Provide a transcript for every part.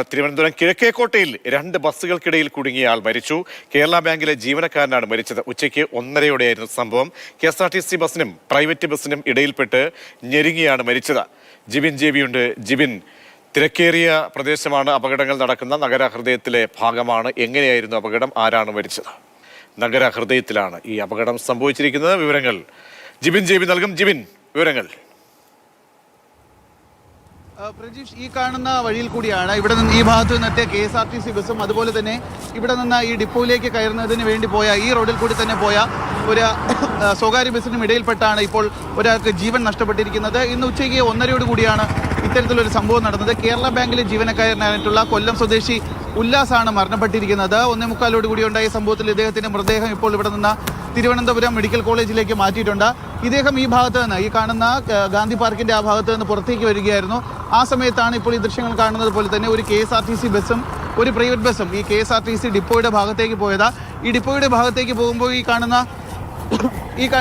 തിരുവനന്തപുരം കിഴക്കേക്കോട്ടയിൽ 2 ബസ്സുകൾക്കിടയിൽ കുടുങ്ങിയ ആൾ മരിച്ചു. കേരള ബാങ്കിലെ ജീവനക്കാരനാണ് മരിച്ചത്. ഉച്ചയ്ക്ക് 1:30യോടെയായിരുന്നു സംഭവം. KSRTC ബസ്സിനും പ്രൈവറ്റ് ബസ്സിനും ഇടയിൽപ്പെട്ട് ഞെരുങ്ങിയാണ് മരിച്ചത്. ജിബിൻ ജെബിയുണ്ട്. ജിബിൻ, തിരക്കേറിയ പ്രദേശമാണ്, അപകടങ്ങൾ നടക്കുന്ന നഗരഹൃദയത്തിലെ ഭാഗമാണ്. എങ്ങനെയായിരുന്നു അപകടം? ആരാണ് മരിച്ചത്? നഗരഹൃദയത്തിലാണ് ഈ അപകടം സംഭവിച്ചിരിക്കുന്നത്. വിവരങ്ങൾ ജിബിൻ ജെബി നൽകും. ജിബിൻ, വിവരങ്ങൾ. പ്രജീഷ്, ഈ കാണുന്ന വഴിയിൽ കൂടിയാണ് ഇവിടെ നിന്ന് ഈ ഭാഗത്ത് നിന്നെത്തിയ KSRTC ബസ്സും അതുപോലെ തന്നെ ഇവിടെ നിന്ന് ഈ ഡിപ്പോയിലേക്ക് കയറുന്നതിന് വേണ്ടി പോയ ഈ റോഡിൽ കൂടി തന്നെ പോയ ഒരു സ്വകാര്യ ബസ്സിനും ഇടയിൽപ്പെട്ടാണ് ഇപ്പോൾ ഒരാൾക്ക് ജീവൻ നഷ്ടപ്പെട്ടിരിക്കുന്നത്. ഇന്ന് ഉച്ചയ്ക്ക് 1:30 കൂടിയാണ് ഇത്തരത്തിലൊരു സംഭവം നടന്നത്. കേരള ബാങ്കിലെ ജീവനക്കാരനായിട്ടുള്ള കൊല്ലം സ്വദേശി ഉല്ലാസാണ് മരണപ്പെട്ടിരിക്കുന്നത്. 1:45 കൂടി ഉണ്ടായ സംഭവത്തിൽ ഇദ്ദേഹത്തിന്റെ മൃതദേഹം ഇപ്പോൾ ഇവിടെ നിന്ന് തിരുവനന്തപുരം മെഡിക്കൽ കോളേജിലേക്ക് മാറ്റിയിട്ടുണ്ട്. ഇദ്ദേഹം ഈ ഭാഗത്ത് നിന്ന്, ഈ കാണുന്ന ഗാന്ധി പാർക്കിന്റെ ആ ഭാഗത്ത് നിന്ന് പുറത്തേക്ക് വരികയായിരുന്നു. ആ സമയത്താണ് ഇപ്പോൾ ഈ ദൃശ്യങ്ങൾ കാണുന്നത് പോലെ തന്നെ ഒരു KSRTC ബസ്സും ഒരു പ്രൈവറ്റ് ബസ്സും ഈ KSRTC ഡിപ്പോയുടെ ഭാഗത്തേക്ക് പോയത്. ഈ ഡിപ്പോയുടെ ഭാഗത്തേക്ക് പോകുമ്പോൾ ഈ കാണുന്ന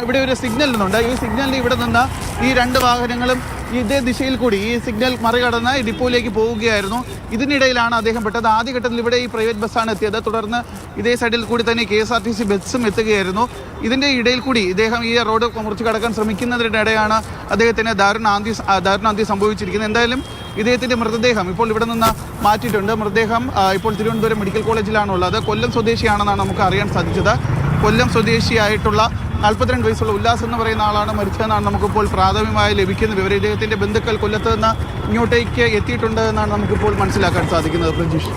ഇവിടെ ഒരു സിഗ്നൽ ഉണ്ട്. ഈ സിഗ്നലിൽ ഇവിടെ നിന്ന് ഈ 2 വാഹനങ്ങളും ഇതേ ദിശയിൽ കൂടി ഈ സിഗ്നൽ മറികടന്ന് ഡിപ്പോയിലേക്ക് പോവുകയായിരുന്നു. ഇതിനിടയിലാണ് അദ്ദേഹം പെട്ടത്. ആദ്യഘട്ടത്തിൽ ഇവിടെ ഈ പ്രൈവറ്റ് ബസ്സാണ് എത്തിയത്. തുടർന്ന് ഇതേ സൈഡിൽ കൂടി തന്നെ KSRTC ബസ്സും എത്തുകയായിരുന്നു. ഇതിന്റെ ഇടയിൽ കൂടി ഇദ്ദേഹം ഈ റോഡ് മുറിച്ച് കടക്കാൻ ശ്രമിക്കുന്നതിനിടെയാണ് അദ്ദേഹത്തിന് ദാരുണാന്തി സംഭവിച്ചിരിക്കുന്നത്. എന്തായാലും ഇദ്ദേഹത്തിന്റെ മൃതദേഹം ഇപ്പോൾ ഇവിടെ നിന്ന് മാറ്റിയിട്ടുണ്ട്. മൃതദേഹം ഇപ്പോൾ തിരുവനന്തപുരം മെഡിക്കൽ കോളേജിലാണുള്ളത്. കൊല്ലം സ്വദേശിയാണെന്നാണ് നമുക്ക് അറിയാൻ സാധിച്ചത്. കൊല്ലം സ്വദേശിയായിട്ടുള്ള 42 വയസ്സുള്ള ഉല്ലാസ് എന്ന് പറയുന്ന ആളാണ് മരിച്ചതെന്നാണ് നമുക്കിപ്പോൾ പ്രാഥമികമായി ലഭിക്കുന്ന വിവരം. ഇദ്ദേഹത്തിന്റെ ബന്ധുക്കൾ കൊല്ലത്ത് നിന്ന് ഇങ്ങോട്ടേക്ക് എത്തിയിട്ടുണ്ട് എന്നാണ് നമുക്കിപ്പോൾ മനസ്സിലാക്കാൻ സാധിക്കുന്നത്. പ്രജീഷ്,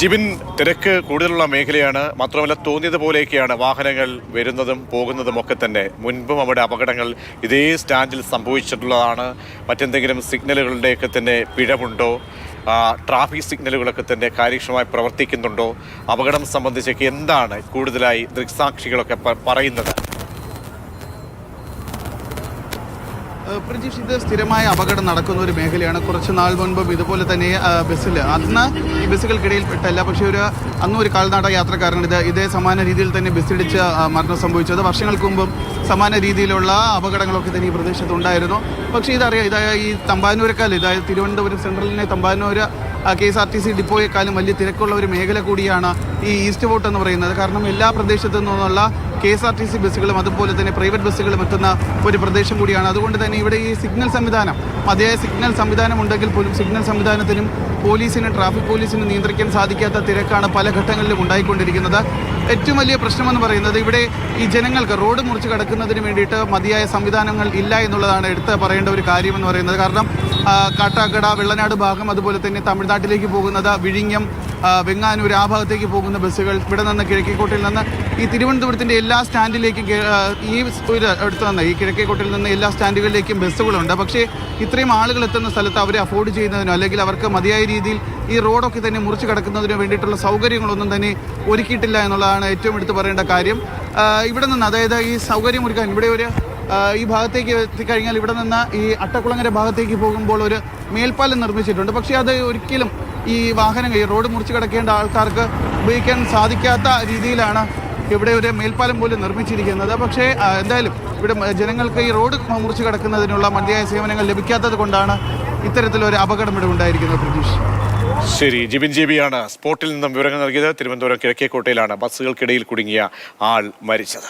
ജിബിൻ, തിരക്ക് കൂടുതലുള്ള മേഖലയാണ്. മാത്രമല്ല, തോന്നിയതുപോലെയൊക്കെയാണ് വാഹനങ്ങൾ വരുന്നതും പോകുന്നതും ഒക്കെ തന്നെ. മുൻപും അവിടെ അപകടങ്ങൾ ഇതേ സ്റ്റാൻഡിൽ സംഭവിച്ചിട്ടുള്ളതാണ്. മറ്റെന്തെങ്കിലും സിഗ്നലുകളുടെയൊക്കെ തന്നെ പിഴവുണ്ടോ? ട്രാഫിക് സിഗ്നലുകളൊക്കെ തന്നെ കാര്യക്ഷമമായി പ്രവർത്തിക്കുന്നുണ്ടോ? അപകടം സംബന്ധിച്ചൊക്കെ എന്താണ് കൂടുതലായി ദൃക്സാക്ഷികളൊക്കെ പറയുന്നത്? പ്രജീഷ്, ഇത് സ്ഥിരമായ അപകടം നടക്കുന്ന ഒരു മേഖലയാണ്. കുറച്ച് നാൾ മുൻപും ഇതുപോലെ തന്നെ ബസ്സിൽ, അന്ന് ഈ ബസ്സുകൾക്കിടയിൽ പെട്ടല്ല, പക്ഷേ അന്നും ഒരു കാൽനട യാത്രക്കാരനാണ് ഇതേ സമാന രീതിയിൽ തന്നെ ബസ്സിടിച്ച് മരണം സംഭവിച്ചത്. വർഷങ്ങൾക്ക് മുമ്പും സമാന രീതിയിലുള്ള അപകടങ്ങളൊക്കെ തന്നെ ഈ പ്രദേശത്ത് ഉണ്ടായിരുന്നു. പക്ഷേ ഇതറിയാം, ഈ തമ്പാനൂരേക്കാൾ, ഇതായത് തിരുവനന്തപുരം സെൻട്രലിനെ തമ്പാനൂര് KSRTC ഡിപ്പോയെക്കാളും വലിയ തിരക്കുള്ള ഒരു മേഖല കൂടിയാണ് ഈ ഈസ്റ്റ് ഫോർട്ട് എന്ന് പറയുന്നത്. കാരണം എല്ലാ പ്രദേശത്തു നിന്നുള്ള KSRTC ബസ്സുകളും അതുപോലെ തന്നെ പ്രൈവറ്റ് ബസ്സുകളും എത്തുന്ന ഒരു പ്രദേശം കൂടിയാണ്. അതുകൊണ്ട് തന്നെ ഇവിടെ ഈ സിഗ്നൽ സംവിധാനം, മതിയായ സിഗ്നൽ സംവിധാനം ഉണ്ടെങ്കിൽ പോലും സിഗ്നൽ സംവിധാനത്തിനും ട്രാഫിക് പോലീസിനും നിയന്ത്രിക്കാൻ സാധിക്കാത്ത തിരക്കാണ് പല ഘട്ടങ്ങളിലും ഉണ്ടായിക്കൊണ്ടിരിക്കുന്നത്. ഏറ്റവും വലിയ പ്രശ്നമെന്ന് പറയുന്നത് ഇവിടെ ഈ ജനങ്ങൾക്ക് റോഡ് മുറിച്ച് കടക്കുന്നതിന് വേണ്ടിയിട്ട് മതിയായ സംവിധാനങ്ങൾ ഇല്ല എന്നുള്ളതാണ് എടുത്ത് പറയേണ്ട ഒരു കാര്യമെന്ന് പറയുന്നത്. കാരണം കാട്ടാക്കട, വെള്ളനാട് ഭാഗം, അതുപോലെ തന്നെ തമിഴ്നാട്ടിലേക്ക് പോകുന്നത് വിഴിഞ്ഞം, വെങ്ങാനൂർ ആ ഭാഗത്തേക്ക് പോകുന്ന ബസ്സുകൾ ഇവിടെ നിന്ന് കിഴക്കേക്കോട്ടയിൽ നിന്ന് ഈ തിരുവനന്തപുരത്തിൻ്റെ എല്ലാ സ്റ്റാൻഡിലേക്കും ഈ ഒരു അടുത്ത് നിന്ന് ഈ കിഴക്കേക്കോട്ടയിൽ നിന്ന് എല്ലാ സ്റ്റാൻഡുകളിലേക്കും ബസ്സുകളുണ്ട്. പക്ഷേ ഇത്രയും ആളുകൾ എത്തുന്ന സ്ഥലത്ത് അവരെ അഫോർഡ് ചെയ്യുന്നതിനോ അല്ലെങ്കിൽ അവർക്ക് മതിയായ രീതിയിൽ ഈ റോഡൊക്കെ തന്നെ മുറിച്ച് കടക്കുന്നതിനോ വേണ്ടിയിട്ടുള്ള സൗകര്യങ്ങളൊന്നും തന്നെ ഒരുക്കിയിട്ടില്ല എന്നുള്ളതാണ് ഏറ്റവും എടുത്ത് പറയേണ്ട കാര്യം. ഇവിടെ നിന്ന്, അതായത് ഈ സൗകര്യം ഒരുക്കാൻ ഇവിടെ ഈ ഭാഗത്തേക്ക് എത്തിക്കഴിഞ്ഞാൽ ഇവിടെ നിന്ന് ഈ അട്ടക്കുളങ്ങര ഭാഗത്തേക്ക് പോകുമ്പോൾ ഒരു മേൽപ്പാലം നിർമ്മിച്ചിട്ടുണ്ട്. പക്ഷേ അത് ഒരിക്കലും ഈ വാഹനങ്ങൾ, ഈ റോഡ് മുറിച്ച് കിടക്കേണ്ട ആൾക്കാർക്ക് ഉപയോഗിക്കാൻ സാധിക്കാത്ത രീതിയിലാണ് ഇവിടെ ഒരു മേൽപ്പാലം പോലും നിർമ്മിച്ചിരിക്കുന്നത്. പക്ഷേ എന്തായാലും ഇവിടെ ജനങ്ങൾക്ക് ഈ റോഡ് മുറിച്ച് കിടക്കുന്നതിനുള്ള മതിയായ സേവനങ്ങൾ ലഭിക്കാത്തത് കൊണ്ടാണ് ഇത്തരത്തിലൊരു അപകടം ഇവിടെ ഉണ്ടായിരിക്കുന്നത്. പ്രതീഷ്, ശരി. ജിബിൻ ജെബിയാണ് സ്പോട്ടിൽ നിന്നും വിവരങ്ങൾ നൽകിയത്. തിരുവനന്തപുരം കിഴക്കേക്കോട്ടയിലാണ് ബസ്സുകൾക്കിടയിൽ കുടുങ്ങിയ ആൾ മരിച്ചത്.